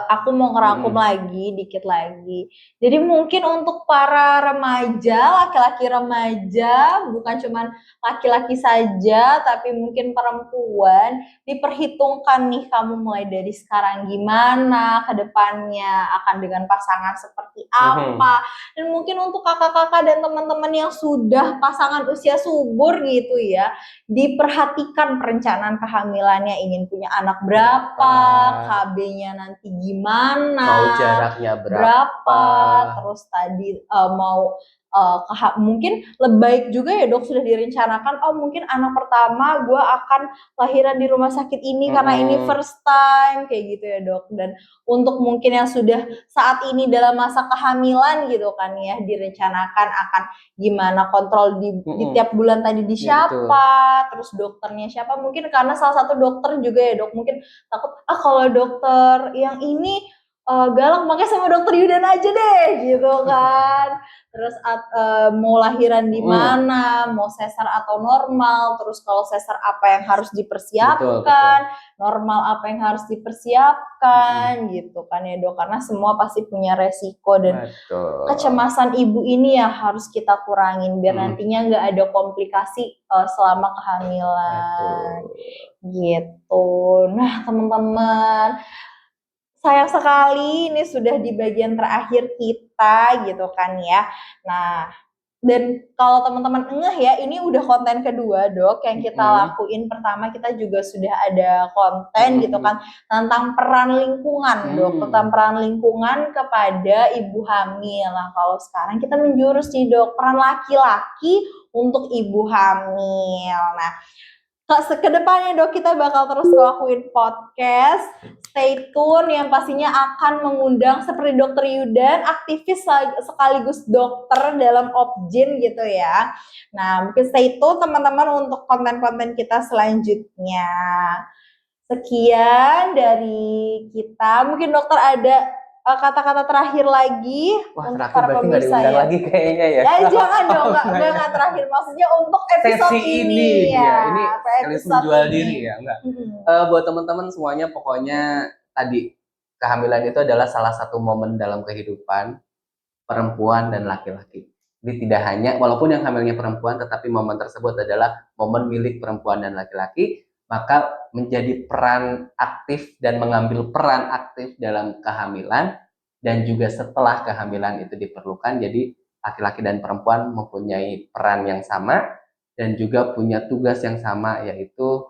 aku mau ngerangkum lagi, dikit lagi. Jadi mungkin untuk para remaja, laki-laki remaja, bukan cuman laki-laki saja, tapi mungkin perempuan, diperhitungkan nih kamu mulai dari sekarang gimana, ke depannya akan dengan pasangan seperti apa. Dan mungkin untuk kakak-kakak dan teman-teman yang sudah pasangan usia subur gitu ya, diperhatikan perencanaan kehamilannya, ingin punya anak berapa, KB-nya nanti gimana, mau jaraknya berapa, terus tadi mau mungkin lebih baik juga ya dok, sudah direncanakan, mungkin anak pertama gue akan lahiran di rumah sakit ini karena ini first time, kayak gitu ya dok. Dan untuk mungkin yang sudah saat ini dalam masa kehamilan gitu kan ya, direncanakan akan gimana kontrol di tiap bulan tadi di siapa, terus dokternya siapa, mungkin karena salah satu dokter juga ya dok, mungkin takut kalau dokter yang ini galak, makanya sama dokter Yudan aja deh gitu kan. Terus mau lahiran di mana, mau sesar atau normal, terus kalau sesar apa yang harus dipersiapkan, normal apa yang harus dipersiapkan gitu kan ya dok, karena semua pasti punya resiko dan kecemasan ibu ini ya harus kita kurangin biar nantinya nggak ada komplikasi selama kehamilan gitu. Nah teman-teman, sayang sekali ini sudah di bagian terakhir kita gitu kan ya. Nah, Dan kalau teman-teman ngeh ya, ini udah konten kedua dok yang kita lakuin. Pertama kita juga sudah ada konten gitu kan tentang peran lingkungan dok, tentang peran lingkungan kepada ibu hamil. Nah kalau sekarang kita menjurus nih dok, peran laki-laki untuk ibu hamil. Nah kedepannya dok kita bakal terus ngelakuin podcast. Stay tune yang pastinya akan mengundang seperti dokter Yudan, aktivis sekaligus dokter dalam Opjin gitu ya. Nah mungkin stay tune teman-teman untuk konten-konten kita selanjutnya. Sekian dari kita. Mungkin dokter ada kata-kata terakhir lagi. Wah, terakhir berarti nggak diundang lagi kayaknya ya. Ya jangan dong, nggak terakhir. Maksudnya untuk episode sesi ini ya. Ini sekaligus menjual diri ya, enggak. Buat teman-teman semuanya, pokoknya tadi kehamilan itu adalah salah satu momen dalam kehidupan perempuan dan laki-laki. Jadi tidak hanya, walaupun yang hamilnya perempuan, tetapi momen tersebut adalah momen milik perempuan dan laki-laki, maka menjadi peran aktif dan mengambil peran aktif dalam kehamilan dan juga setelah kehamilan itu diperlukan. Jadi laki-laki dan perempuan mempunyai peran yang sama dan juga punya tugas yang sama, yaitu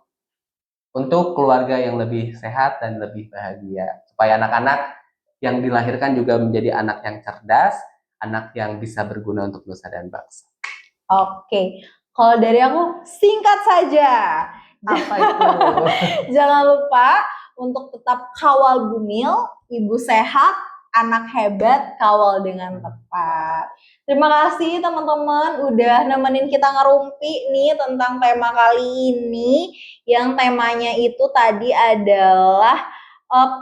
untuk keluarga yang lebih sehat dan lebih bahagia, supaya anak-anak yang dilahirkan juga menjadi anak yang cerdas, anak yang bisa berguna untuk nusa dan bangsa. Oke, kalau dari aku singkat saja. Apa itu? Jangan lupa untuk tetap kawal bumil, ibu sehat, anak hebat, kawal dengan tepat. Terima kasih teman-teman udah nemenin kita ngerumpi nih tentang tema kali ini. Yang temanya itu tadi adalah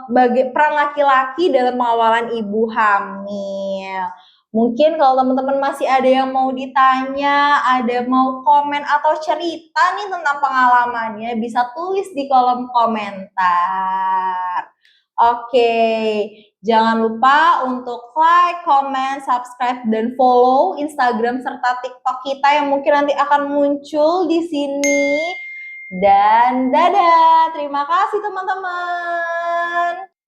peran laki-laki dalam pengawalan ibu hamil. Mungkin kalau teman-teman masih ada yang mau ditanya, ada mau komen atau cerita nih tentang pengalamannya, bisa tulis di kolom komentar. Oke, jangan lupa untuk like, comment, subscribe, dan follow Instagram serta TikTok kita yang mungkin nanti akan muncul di sini. Dan dadah, terima kasih teman-teman.